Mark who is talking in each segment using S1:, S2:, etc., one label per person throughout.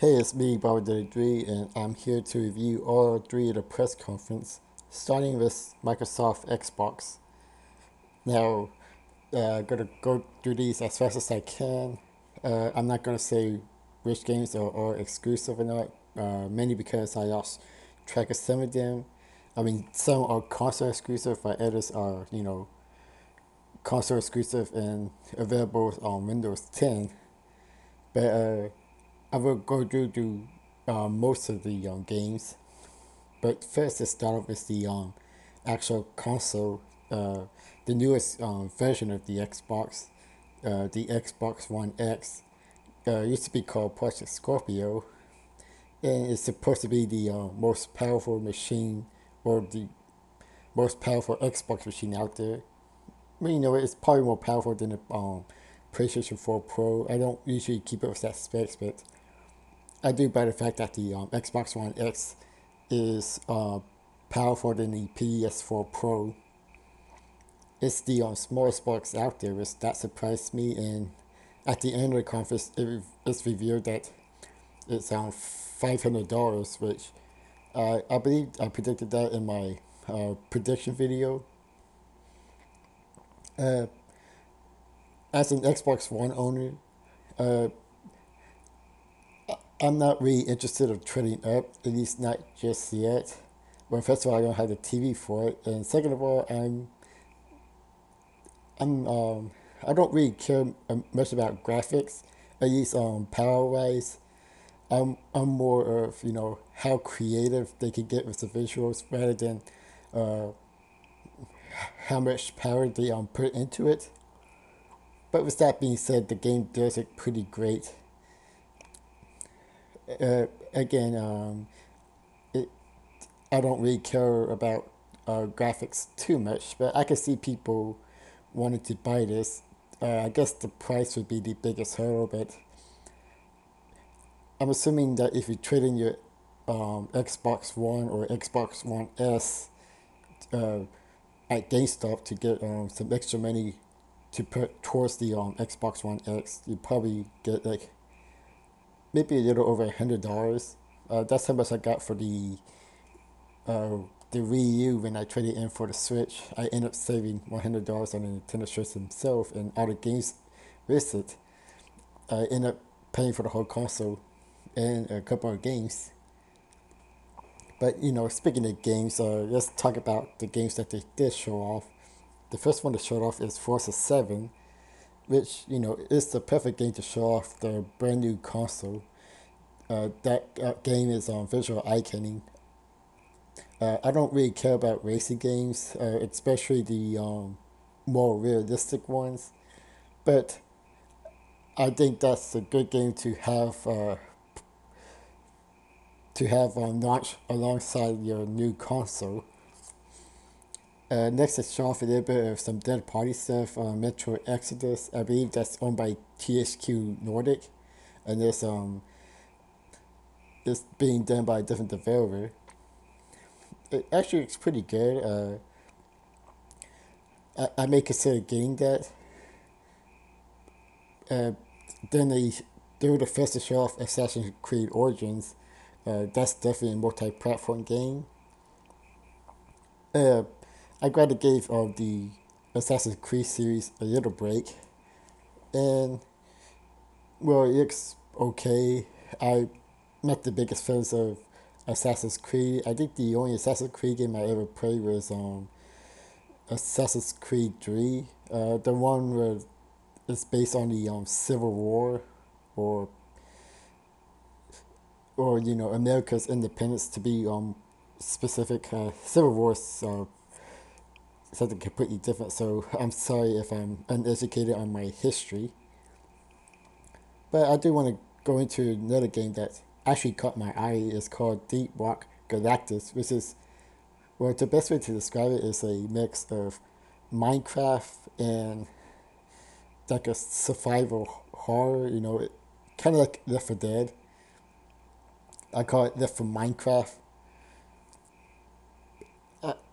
S1: Hey, it's me, Bobby3, and I'm here to review all three of the press conference, starting with Microsoft Xbox. Now, gonna go through these as fast as I can. I'm not gonna say which games are exclusive or not, mainly because I lost track of some of them. I mean, some are console exclusive, but others are, console exclusive and available on Windows 10. But I will go through most of the games. But first, let's start off with the actual console, uh, the newest version of the Xbox One X. Used to be called Project Scorpio, and it's supposed to be the most powerful machine or the most powerful Xbox machine out there. I mean, it's probably more powerful than the PlayStation 4 Pro. I don't usually keep up with that specs, but I do by the fact that the Xbox One X is powerful than the PS4 Pro. It's the smallest box out there, which that surprised me. And at the end of the conference, it's revealed that it's $500, which I believe I predicted that in my prediction video. Uh, as an Xbox One owner, uh, I'm not really interested in trading up, at least not just yet. Well, first of all, I don't have the TV for it, and second of all, I'm I don't really care much about graphics, at least power wise. I'm more of how creative they can get with the visuals rather than uh, how much power they put into it. But with that being said, the game does it pretty great. Again, it I don't really care about graphics too much, but I can see people wanting to buy this. I guess the price would be the biggest hurdle, but I'm assuming that if you trade in your Xbox One or Xbox One S uh, at GameStop to get some extra money to put towards the Xbox One X, you probably get like maybe a little over $100. That's how much I got for uh, the Wii U when I traded in for the Switch. I ended up saving $100 on the Nintendo Switch himself and all the games with it. I ended up paying for the whole console and a couple of games. But speaking of games, let's talk about the games that they did show off. The first one to show off is Forza 7, which is the perfect game to show off the brand new console. That game is on visual eye candy. I don't really care about racing games, especially the more realistic ones. But I think that's a good game to have on launch alongside your new console. Next, let's show off a little bit of some third party stuff. Metro Exodus, I believe that's owned by THQ Nordic, and it's being done by a different developer. It actually looks pretty good. I may consider getting that. Uh, then they were the first to show off Assassin's Creed Origins. That's definitely a multi-platform game. Uh, I glad they gave the Assassin's Creed series a little break, and well, it looks okay. I'm not the biggest fans of Assassin's Creed. I think the only Assassin's Creed game I ever played was Assassin's Creed 3, the one where it's based on the Civil War, or America's independence to be specific. Civil War is something completely different. So I'm sorry if I'm uneducated on my history, but I do want to go into another game that actually caught my eye. It's called Deep Rock Galactus, which is, well, the best way to describe it is a mix of Minecraft and like a survival horror. Kind of like Left 4 Dead. I call it Left 4 Minecraft.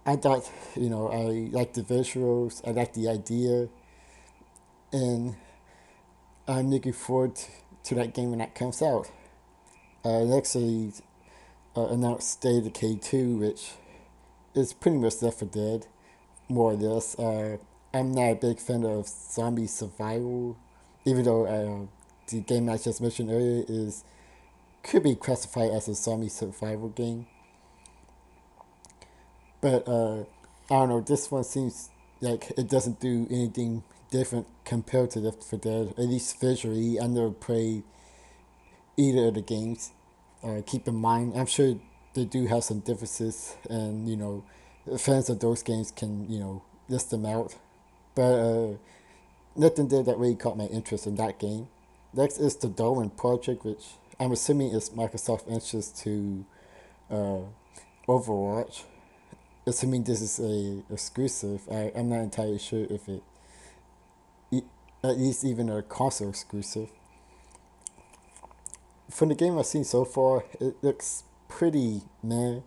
S1: I thought, I like the visuals, I like the idea, and I'm looking forward to that game when that comes out. Next, they announced State of Decay 2, which is pretty much Left 4 Dead, more or less. I'm not a big fan of zombie survival, even though the game I just mentioned earlier is could be classified as a zombie survival game. But I don't know. This one seems like it doesn't do anything different compared to Left 4 Dead. At least visually, I never played either of the games. Keep in mind, I'm sure they do have some differences, and fans of those games can list them out. But nothing there that really caught my interest in that game. Next is the Darwin Project, which I'm assuming is Microsoft interest to uh, Overwatch. Assuming this is a exclusive, I'm not entirely sure if e- at least even a console exclusive. From the game I've seen so far, it looks pretty meh.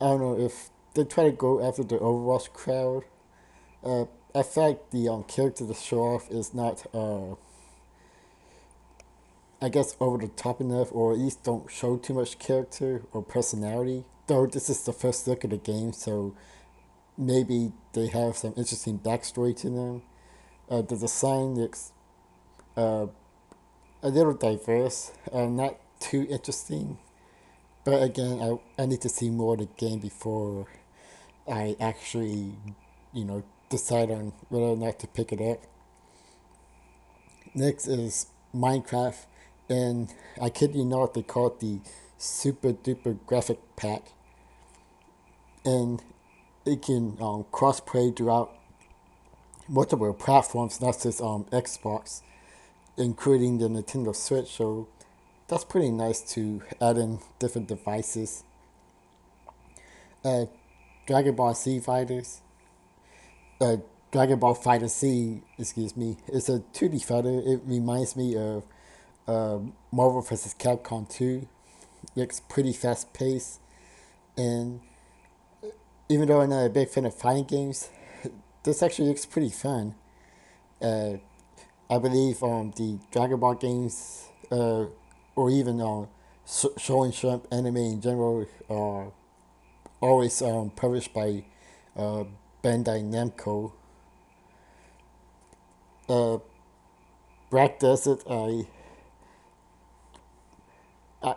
S1: I don't know if they try to go after the Overwatch crowd. Uh, I feel like the character to show off is not, I guess, over the top enough, or at least don't show too much character or personality. Though this is the first look at the game, so maybe they have some interesting backstory to them. The design looks uh, a little diverse, not too interesting. But again, I need to see more of the game before I actually, decide on whether or not to pick it up. Next is Minecraft, and I kid you not, they call it the Super Duper Graphic Pack, and it can cross play throughout multiple platforms, not just Xbox, including the Nintendo Switch. So that's pretty nice to add in different devices. Uh, Dragon Ball Z Fighters, uh, Dragon Ball Fighter Z, excuse me, it's a 2D fighter. It reminds me of Marvel vs. Capcom 2. Looks pretty fast paced, and even though I'm not a big fan of fighting games, this actually looks pretty fun. Uh, I believe the Dragon Ball games, or even Shonen Jump anime in general, are always published by uh, Bandai Namco. Uh, Black Desert,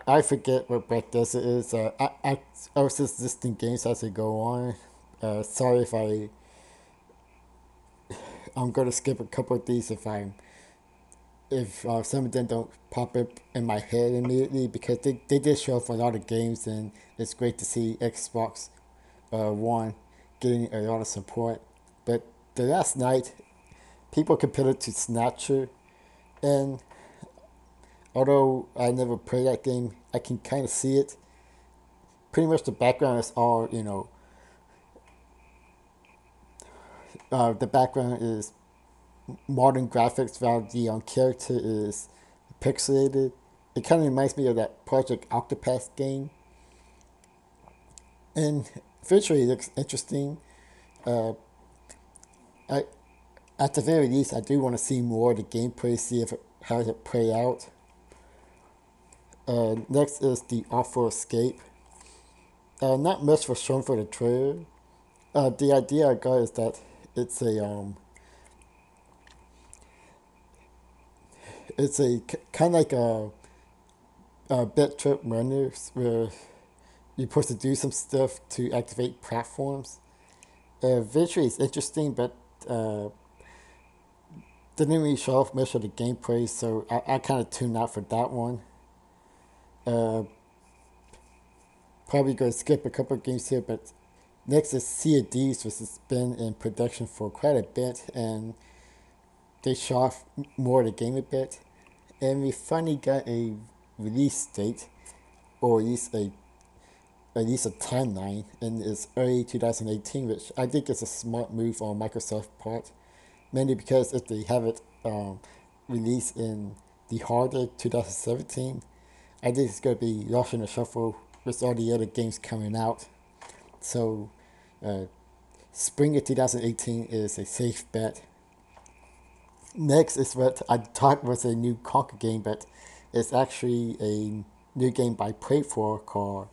S1: I forget what Black Desert is. I was just listing games as they go on. Sorry if I'm gonna skip a couple of these if some of them don't pop up in my head immediately, because they did show up for a lot of games, and it's great to see Xbox One getting a lot of support. But the last night, people compared it to Snatcher, and although I never played that game, I can kind of see it. Pretty much the background is all, the background is modern graphics while the character is pixelated. It kind of reminds me of that Project Octopath game. And visually it looks interesting. Uh, I, at the very least, I do want to see more of the gameplay, see if how it play out. Next is the Awful Escape. Not much was shown for the trailer. The idea I got is that it's a kind of like a bit trip runner where you're supposed to do some stuff to activate platforms. Visually it's interesting, but didn't really show off much of the gameplay, so I kind of tuned out for that one. Uh, Probably going to skip a couple of games here, but next is Sea of Thieves, which has been in production for quite a bit, and they show off more of the game a bit. And we finally got a release date, or at least a timeline, and it's early 2018, which I think is a smart move on Microsoft's part, mainly because if they have it released in the holiday 2017, I think it's going to be lost in the shuffle with all the other games coming out. So, uh, spring of 2018 is a safe bet. Next is what I thought was a new Conker game, but it's actually a new game I played for called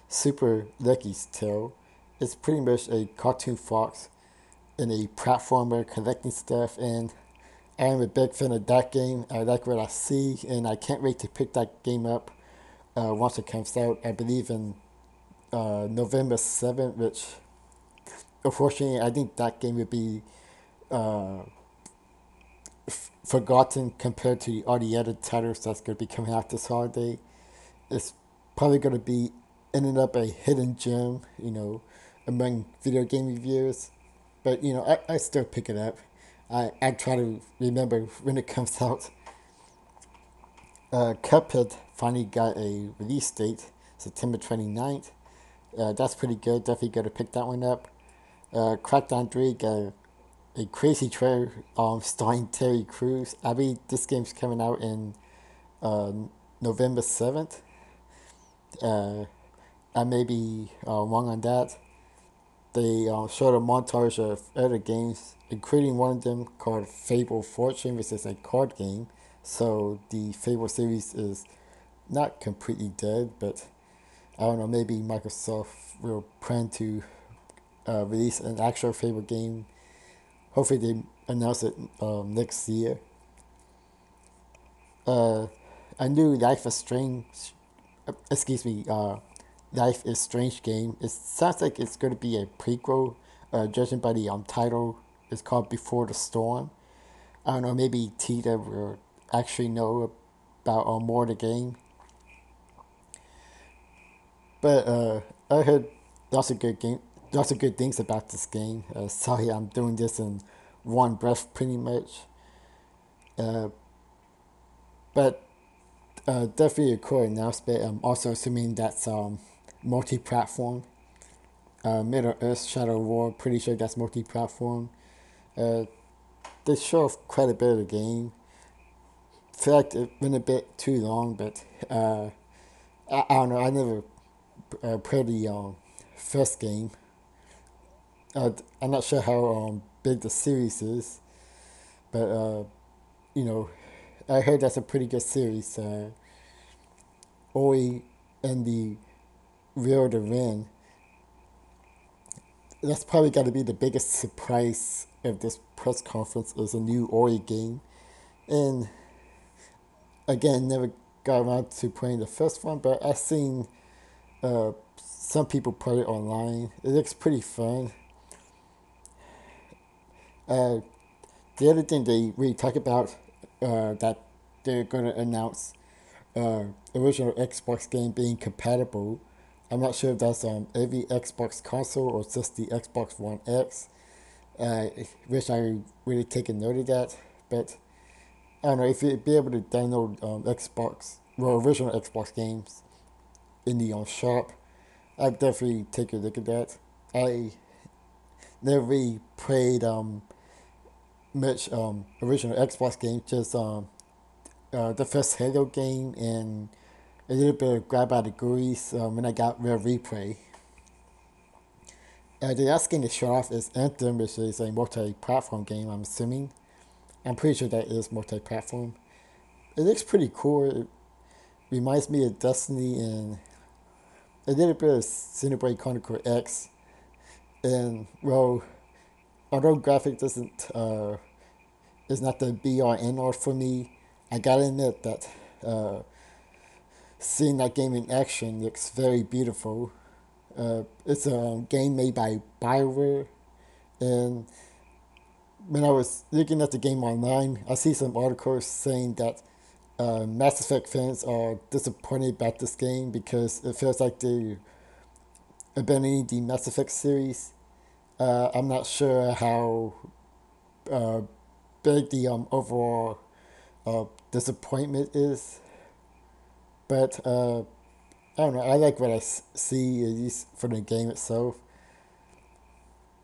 S1: Super Lucky's Tale. It's pretty much a cartoon fox in a platformer collecting stuff, and I'm a big fan of that game. I like what I see, and I can't wait to pick that game up once it comes out. I believe in November 7th, which unfortunately I think that game would be uh, forgotten compared to all the other titles that's going to be coming out this holiday. It's probably going to be ending up a hidden gem, among video game reviewers. But, I still pick it up. I try to remember when it comes out. Cuphead finally got a release date, September 29th. That's pretty good. Definitely got to pick that one up. Crackdown 3 got a crazy trailer starring Terry Crews. I mean, this game's coming out in uh, November 7th. Uh, I may be wrong on that. They showed a montage of other games, including one of them called Fable Fortune, which is a card game. So the Fable series is not completely dead, but I don't know, maybe Microsoft will plan to release an actual Fable game. Hopefully they announce it next year. Uh, a new Life is Strange, Life is Strange game. It sounds like it's going to be a prequel, judging by the title. It's called Before the Storm. I don't know, maybe Tita will actually know about more of the game. But I heard lots of good game, lots of good things about this game. Sorry, I'm doing this in one breath, pretty much. Uh, but definitely a cool announcement. I'm also assuming that's multi-platform. Middle Earth Shadow War, pretty sure that's multi-platform. Uh, they show off quite a bit of the game. Feel like it went a bit too long, but I don't know. I never played the first game. I'm not sure how big the series is, but you know, I heard that's a pretty good series. Ori and the Will to Ren. That's probably got to be the biggest surprise of this press conference is a new Ori game. And again, never got around to playing the first one, but I've seen some people play it online. It looks pretty fun. Uh, the other thing they really talk about that they're going to announce uh, original Xbox game being compatible. I'm not sure if that's on every Xbox console or just the Xbox One X. Wish I really taken note of that, but I don't know if you'd be able to download original Xbox games in the shop. I'd definitely take a look at that. I never really played much original Xbox games, just the first Halo game and a little bit of Grab by the Goonies when I got Real Replay. The last game to show off is Anthem, which is a multi-platform game, I'm assuming. I'm pretty sure that is multi-platform. It looks pretty cool. It reminds me of Destiny and a little bit of Xenoblade Chronicle X. And, well, although graphic doesn't is not the be all end all for me, I gotta admit that seeing that game in action looks very beautiful. It's a game made by Bioware, and when I was looking at the game online, I see some articles saying that Mass Effect fans are disappointed about this game because it feels like they abandoning the Mass Effect series. I'm not sure how uh, big the overall disappointment is, but I don't know. I like what I see, at least for the game itself.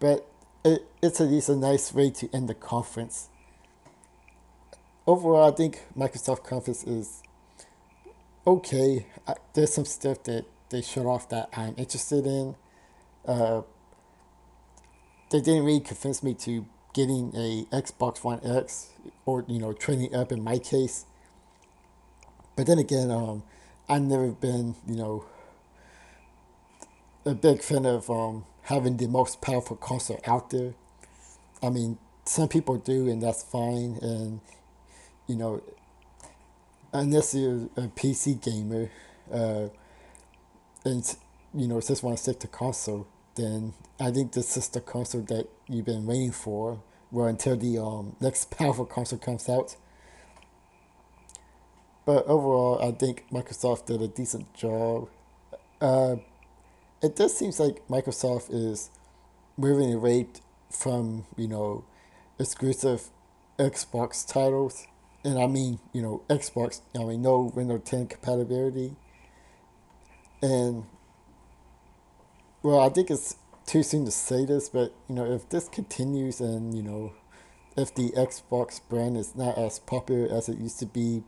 S1: But it's at least a nice way to end the conference. Overall, I think Microsoft conference is okay. There's some stuff that they showed off that I'm interested in. Uh, they didn't really convince me to getting a Xbox One X or trading up in my case. But then again, I've never been, a big fan of having the most powerful console out there. I mean, some people do, and that's fine. And you know, unless you're a PC gamer, uh, and just want to stick to console, then I think this is the console that you've been waiting for. Well, until the next powerful console comes out. But overall, I think Microsoft did a decent job. Uh, it does seem like Microsoft is moving away from exclusive Xbox titles, and I mean Xbox. I mean no Windows 10 compatibility, and well, I think it's too soon to say this, but if this continues and if the Xbox brand is not as popular as it used to be,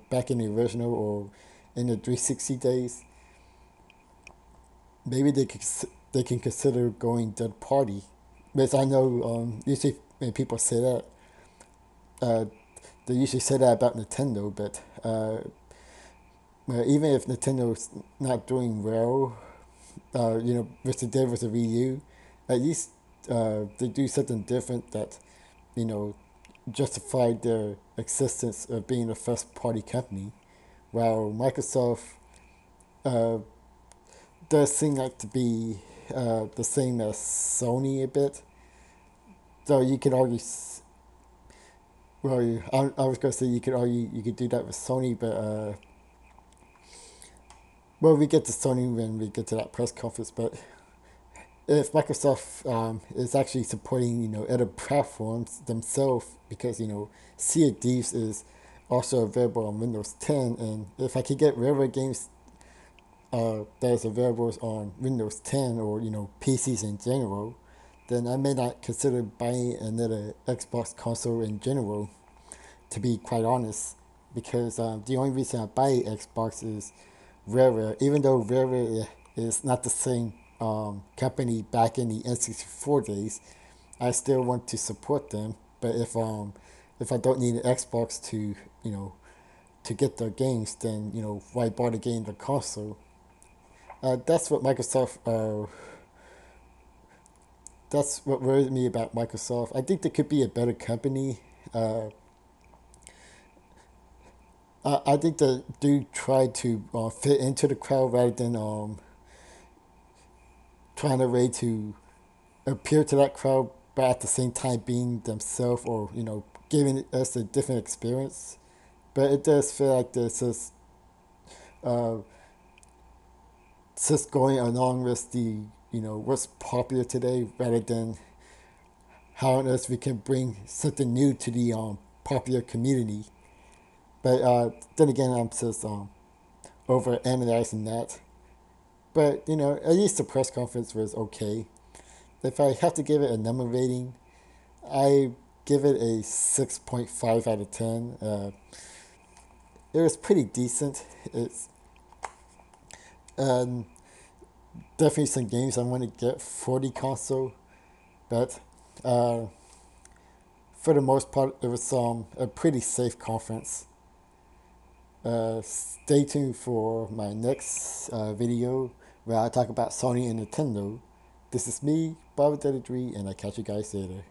S1: back in the original or in the 360 days, maybe they can consider going third party. Because I know usually when people say that, uh, they usually say that about Nintendo, but well, even if Nintendo's not doing well, with the day with the Wii U, at least they do something different that, you know, justify their existence of being a first party company. While Microsoft uh, does seem like to be the same as Sony a bit. Though you could argue, well, I was going to say you could argue you could do that with Sony, but well, we get to Sony when we get to that press conference. But if Microsoft is actually supporting other platforms themselves, because Sea of Thieves is also available on Windows 10, and if I could get Rare games that is available on Windows 10 or PCs in general, then I may not consider buying another Xbox console in general. To be quite honest, because the only reason I buy Xbox is Rare, even though Rare is not the same company back in the N64 days, I still want to support them. But if I don't need an Xbox to to get their games, then why bother getting the console? That's what Microsoft. That's what worries me about Microsoft. I think they could be a better company. I think they do try to fit into the crowd rather than trying to way to appear to that crowd, but at the same time being themselves or giving us a different experience. But it does feel like this is uh, just going along with the what's popular today rather than how on earth we can bring something new to the popular community. But then again, I'm just over analyzing that. But at least the press conference was okay. If I have to give it a number rating, I give it a 6.5 out of 10. It was pretty decent. It's um, definitely some games I want to get for the console, but uh, for the most part, it was a pretty safe conference. Stay tuned for my next video where I talk about Sony and Nintendo. This is me, Bob33, and I catch you guys later.